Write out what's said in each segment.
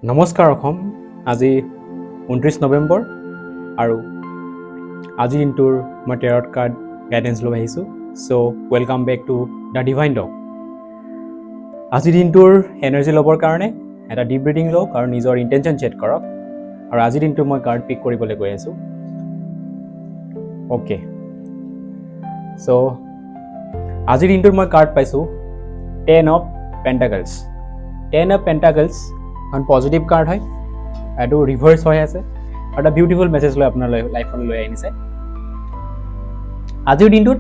নমস্কাৰ অসম। আজি 29 নৱেম্বৰ আৰু আজিৰ দিনটোৰ মই টেৰট কাৰ্ড গাইডেন্স লৈ আহিছোঁ। So' welcome back to the divine dog. আজিৰ দিনটোৰ এনাৰ্জি ল'বৰ কাৰণে এটা ডিপ ব্ৰিডিং লওক আৰু নিজৰ ইণ্টেনশ্যন ছেট কৰক। আৰু আজিৰ দিনটো মই কাৰ্ড পিক কৰিবলৈ গৈ আছোঁ। অ'কে, চ' আজিৰ দিনটোত মই কাৰ্ড পাইছোঁ 10 অফ পেণ্টাকলছ। 10 অফ পেণ্টাকলছ এখন পজিটিভ কাৰ্ড হয়, এইটো ৰিভাৰ্চ হৈ আছে আৰু এটা বিউটিফুল মেছেজ লৈ আপোনাৰ লাইফলৈ লৈ আহিছে। আজিৰ দিনটোত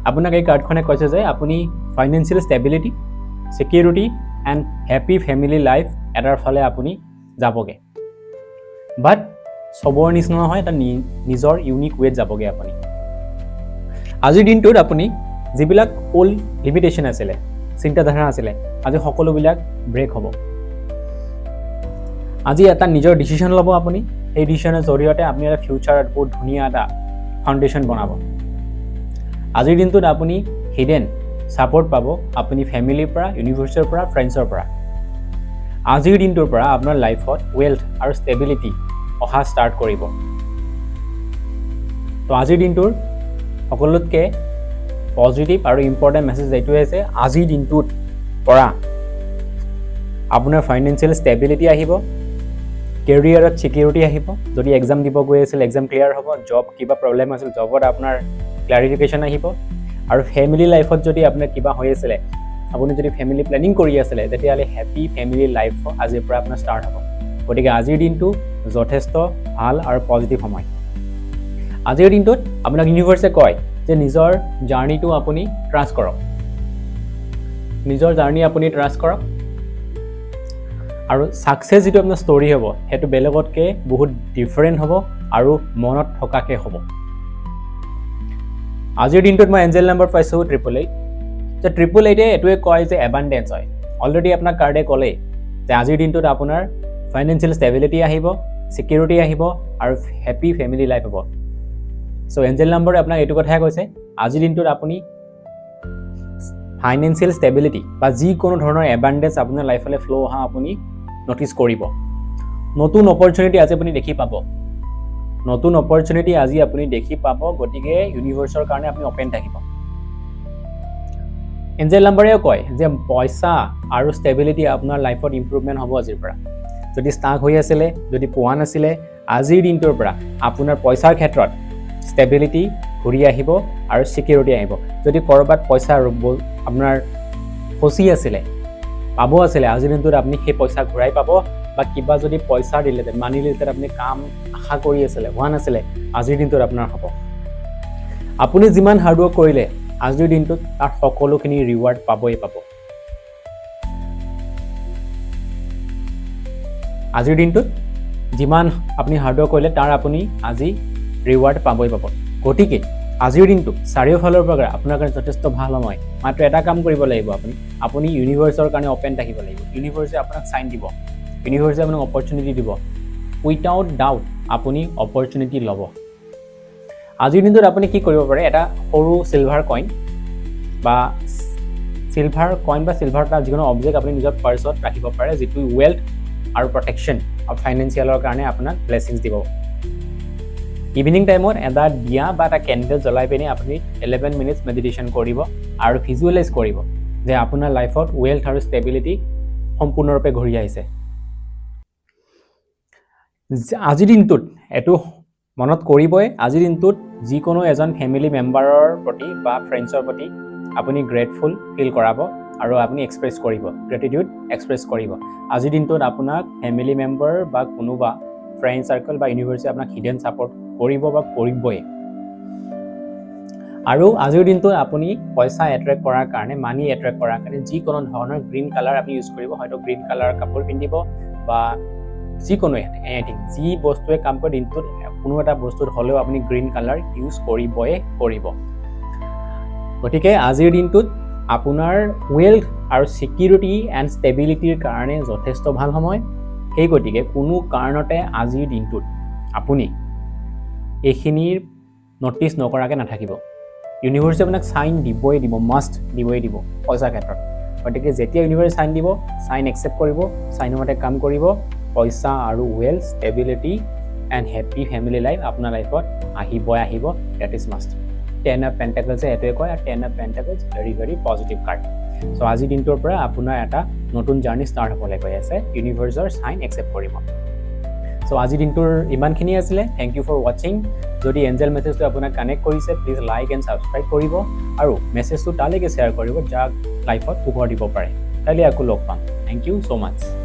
আপোনাক এই কাৰ্ডখনে কৈছে যে আপুনি financial stability, security and happy family life এটাৰ ফালে আপুনি যাবগৈ। বাট চবৰ নিচিনা নহয়, এটা নিজৰ ইউনিক ৱেত যাবগৈ আপুনি। আজিৰ দিনটোত আপুনি যিবিলাক অল্ড লিমিটেশ্যন আছিলে, চিন্তাধাৰা আছিলে, আজি সকলোবিলাক ব্ৰেক হ'ব। আজি এটা নিজৰ ডিচিশ্যন ল'ব আপুনি। সেই ডিচিশ্যনৰ জৰিয়তে আপুনি এটা ফিউচাৰত বহুত ধুনীয়া এটা ফাউণ্ডেশ্যন বনাব। আজিৰ দিনটোত আপুনি হিডেন ছাপৰ্ট পাব আপুনি ফেমিলিৰ পৰা, ইউনিভাৰ্ছৰ পৰা, ফ্ৰেণ্ডছৰ পৰা। আজিৰ দিনটোৰ পৰা আপোনাৰ লাইফত ৱেল্থ আৰু ষ্টেবিলিটি অহা ষ্টাৰ্ট কৰিব। তো আজিৰ দিনটোৰ সকলোতকৈ পজিটিভ আৰু ইম্পৰ্টেণ্ট মেছেজ এইটোৱে আছে, আজিৰ দিনটোত পৰা আপোনাৰ ফাইনেন্সিয়েল ষ্টেবিলিটি আহিব, কেৰিয়াৰত ছিকিউৰিটি আহিব। যদি এক্সাম দিব গৈ আছিল, এক্সাম ক্লিয়াৰ হ'ব। জব কিবা প্ৰব্লেম আছিল, জবত আপোনাৰ ক্লাৰিফিকেশ্যন আহিব। আৰু ফেমিলি লাইফত যদি আপোনাৰ কিবা হৈ আছিলে, আপুনি যদি ফেমিলি প্লেনিং কৰি আছিলে, তেতিয়াহ'লে হেপী ফেমিলি লাইফ আজিৰ পৰা আপোনাৰ ষ্টাৰ্ট হ'ব। গতিকে আজিৰ দিনটো যথেষ্ট ভাল আৰু পজিটিভ সময়। আজিৰ দিনটোত আপোনাক ইউনিভাৰ্ছে কয় যে নিজৰ জাৰ্ণিটো আপুনি ট্ৰাষ্ট কৰক। নিজৰ জাৰ্ণি আপুনি ট্ৰাষ্ট কৰক আৰু ছাকচেছ যিটো আপোনাৰ ষ্টৰি হ'ব, সেইটো বেলেগতকৈ বহুত ডিফাৰেণ্ট হ'ব আৰু মনত থকাকৈ হ'ব। আজিৰ দিনটোত মই এঞ্জেল নাম্বাৰ পাইছোঁ 888। যে 888 এইটোৱে কয় যে এবাণ্ডেঞ্চ হয়। অলৰেডি আপোনাক কাৰ্ডে ক'লেই যে আজিৰ দিনটোত আপোনাৰ ফাইনেন্সিয়েল ষ্টেবিলিটি আহিব, ছিকিউৰিটি আহিব আৰু হেপী ফেমিলি লাইফ হ'ব। চ' এঞ্জেল নাম্বাৰে আপোনাক এইটো কথাই কৈছে, আজিৰ দিনটোত আপুনি ফাইনেন্সিয়েল ষ্টেবিলিটি বা যিকোনো ধৰণৰ এবাণ্ডেঞ্চ আপোনাৰ লাইফলৈ ফ্ল' অহা আপুনি ন'টিছ কৰিব। নতুন অপৰচুনিটি আজি আপুনি দেখি পাব। নতুন অপৰচুনিটি আজি আপুনি দেখি পাব। গতিকে ইউনিভাৰ্ছৰ কাৰণে আপুনি অপেন থাকিব। এঞ্জেল নাম্বাৰেও কয় যে পইচা আৰু ষ্টেবিলিটি আপোনাৰ লাইফত ইম্প্ৰুভমেণ্ট হ'ব আজিৰ পৰা। যদি ষ্টাক হৈ আছিলে, যদি পোৱা নাছিলে, আজিৰ দিনটোৰ পৰা আপোনাৰ পইচাৰ ক্ষেত্ৰত ষ্টেবিলিটি ঘূৰি আহিব আৰু ছিকিউৰিটি আহিব। যদি ক'ৰবাত পইচা আপোনাৰ ফচি আছিলে, পাব আছিলে, আজিৰ দিনটোত আপুনি সেই পইচা ঘূৰাই পাব। বা কিবা যদি পইচা ৰিলেটেড, মানি ৰিলেটেড আপুনি কাম আশা কৰি আছিলে, হোৱা নাছিলে, আজিৰ দিনটোত আপোনাৰ হ'ব। আপুনি যিমান হাৰ্ডৱৰ্ক কৰিলে আজিৰ দিনটোত তাৰ সকলোখিনি ৰিৱাৰ্ড পাবই পাব। আজিৰ দিনটোত যিমান আপুনি হাৰ্ডৱৰ্ক কৰিলে তাৰ আপুনি আজি ৰিৱাৰ্ড পাবই পাব। গতিকে আজিৰ দিনটো চাৰিওফালৰ পৰা আপোনাৰ কাৰণে যথেষ্ট ভাল সময়। মাত্ৰ এটা কাম কৰিব লাগিব, আপুনি ইউনিভাৰ্ছৰ কাৰণে অপেন থাকিব লাগিব। ইউনিভাৰ্ছে আপোনাক চাইন দিব, ইউনিভাৰ্ছে আপোনাক অপৰচুনিটি দিব। উইথাউট ডাউট আপুনি অপৰচুনিটি ল'ব। আজিৰ দিনটোত আপুনি কি কৰিব পাৰে, এটা সৰু চিলভাৰ কইন বা চিলভাৰ এটা যিকোনো অবজেক্ট আপুনি নিজৰ পাৰ্চত ৰাখিব পাৰে, যিটো ৱেল্থ আৰু প্ৰটেকশ্যন আৰু ফাইনেন্সিয়েলৰ কাৰণে আপোনাক ব্লেছিংছ দিব। ইভিনিং টাইমত এটা দিয়া বা এটা কেণ্ডেল জ্বলাই পিনে আপুনি 11 মিনিটছ মেডিটেশ্যন কৰিব আৰু ভিজুৱেলাইজ কৰিব যে আপোনাৰ লাইফত ৱেল্থ আৰু ষ্টেবিলিটি সম্পূৰ্ণৰূপে ঘূৰি আহিছে। আজিৰ দিনটোত এইটো মনত কৰিবই, আজিৰ দিনটোত যিকোনো এজন ফেমিলি মেম্বাৰৰ প্ৰতি বা ফ্ৰেণ্ডছৰ প্ৰতি আপুনি গ্ৰেটফুল ফিল কৰাব আৰু আপুনি এক্সপ্ৰেছ কৰিব, গ্ৰেটিটিউড এক্সপ্ৰেছ কৰিব। আজিৰ দিনটোত আপোনাক ফেমিলি মেম্বাৰ বা কোনোবা ফ্ৰেণ্ড চাৰ্কল বা ইউনিভাৰ্ছে আপোনাক হিডেন ছাপৰ্ট কৰিব বা কৰিবই। আৰু আজিৰ দিনটোত আপুনি পইচা এট্ৰেক্ট কৰাৰ কাৰণে, মানি এট্ৰেক্ট কৰাৰ কাৰণে যিকোনো ধৰণৰ গ্ৰীণ কালাৰ আপুনি ইউজ কৰিব। হয়তো গ্ৰীণ কালাৰ কাপোৰ পিন্ধিব বা যিকোনো এনিথিং, যি বস্তুৱে কাম কৰে দিনটোত কোনো এটা বস্তুত হ'লেও আপুনি গ্ৰীণ কালাৰ ইউজ কৰিবই কৰিব। গতিকে আজিৰ দিনটোত আপোনাৰ ৱেল্থ আৰু ছিকিউৰিটি এণ্ড ষ্টেবিলিটিৰ কাৰণে যথেষ্ট ভাল সময়। সেই গতিকে কোনো কাৰণতে আজিৰ দিনটোত আপুনি এইখিনিৰ ন'টিছ নকৰাকৈ নাথাকিব। ইউনিভাৰ্ছে আপোনাক চাইন দিবই দিব, মাষ্ট দিবই দিব পইচাৰ ক্ষেত্ৰত। গতিকে যেতিয়া ইউনিভাৰ্ছে চাইন দিব, চাইন একচেপ্ট কৰিব, চাইনৰ মতে কাম কৰিব পইচা আৰু well stability and happy family life আপোনাৰ লাইফত আহিব ডেট ইজ মাষ্ট 10 অফ পেণ্টাকলছে এইটোৱে কয় আৰু 10 of pentacles very very positive card so' আজিৰ দিনটোৰ পৰা আপোনাৰ এটা নতুন জাৰ্ণি ষ্টাৰ্ট হ'বলৈ গৈ আছে ইউনিভাৰ্ছৰ চাইন একচেপ্ট কৰিব চ' আজিৰ দিনটোৰ ইমানখিনি আছিলে থেংক ইউ ফৰ ৱাচিং যদি এঞ্জেল মেছেজটো আপোনাক কানেক্ট কৰিছে প্লিজ লাইক এণ্ড ছাবস্ক্ৰাইব কৰিব আৰু মেছেজটো তালৈকে শ্বেয়াৰ কৰিব যাক লাইফত পোহৰ দিব পাৰে কাইলৈ আকৌ লগ পাম থেংক ইউ ছ' মাছ